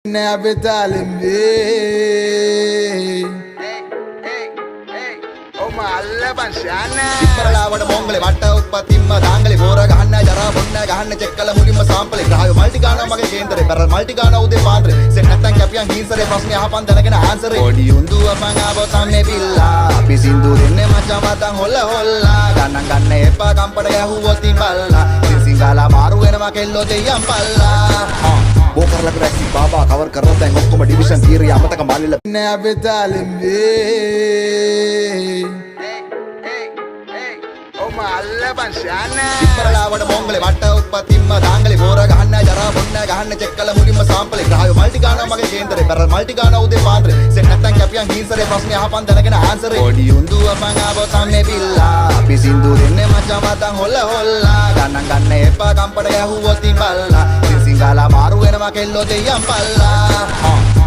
Now be telling me. Oh my Allah shana. ඉස්සරලාවට මොංගලේ වට උප්පතිම්ම දාංගලේ බෝර ගහන්න ජරා බොන්න ගහන්න චෙක් කළ මුලින්ම සාම්පලේ ග්‍රහය මල්ටි ගානවා මගේ කේන්දරේ පැරල් මල්ටි ගානවා උදේ පාන්දරේ සෙන් නැත්තම් කැපියන් හිංසරේ ප්‍රශ්නේ අහපන් දැනගෙන ආන්සරේ පොඩි උන්දුව මං ආවෝ සම්මේ බිල්ලා අපි සින්දු දෙන්නේ මචං වතන් හොල්ල හොල්ලා ගන්න එපා කම්පඩ ගැහුවොත් ඉබල්ලා සිංගාලා මාරු වෙනවා කෙල්ලෝ දෙයියන් පල්ලා वो कर लग रहा है बाबा कवर कर रहा है मुक्को में डिवीजन तीर या मत कमाल ले Now be telling me. Oh my Allah shana. ඉස්සරලාවට මොංගලේ වට උප්පතිම්ම දාංගලේ බෝර ගහන්න ජරා බොන්න ගහන්න චෙක් කළ මුලින්ම සාම්පලේ ග්‍රහය මල්ටි ගානවා මගේ කේන්දරේ පැරල් මල්ටි ගානවා උදේ පාන්දරේ සෙන් නැත්තම් කැපියන් හිංසරේ ප්‍රශ්නේ අහපන් දැනගෙන ආන්සරේ පොඩි උන්දුව මං ආවෝ සම්මේ බිල්ලා අපි සින්දු දෙන්නේ මචං වතන් හොල්ල හොල්ලා ගන්න එපා කම්පඩ ගැහුවොත් ඉබල්ලා සිංගාලා මාරු වෙනවා කෙල්ලෝ දෙයියන් පල්ලා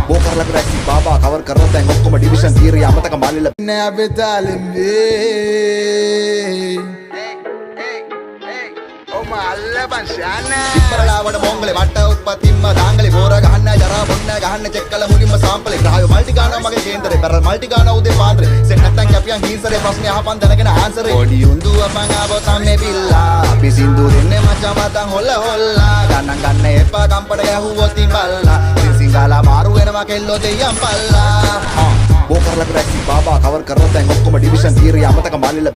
वो कर लग रहा है बाबा कवर कर रहा है मुक्को में डिवीजन तीर या मत कमाल ले Now be telling me. Oh my Allah shana. ඉස්සරලාවට මොංගලේ වට උප්පතිම්ම දාංගලේ බෝර ගහන්න ජරා බොන්න ගහන්න චෙක් කළ මුලින්ම සාම්පලේ ග්‍රහය මල්ටි ගානවා මගේ කේන්දරේ පැරල් මල්ටි ගානවා උදේ පාන්දරේ සෙන් නැත්තම් කැපියන් හිංසරේ ප්‍රශ්නේ අහපන් දැනගෙන ආන්සරේ පොඩි උන්දුව මං ආවෝ සම්මේ බිල්ලා අපි සින්දු දෙන්නේ මචං වතන් හොල්ල හොල්ලා ගන්න එපා කම්පඩ ගැහුවොත් ඉබල්ලා සිංගාලා මාරු වෙනවා කෙල්ලෝ දෙයියන් පල්ලා वो कर लग रहा है बाबा कवर कर रहा है मुक्को में डिवीजन तीर या मत कमाल ले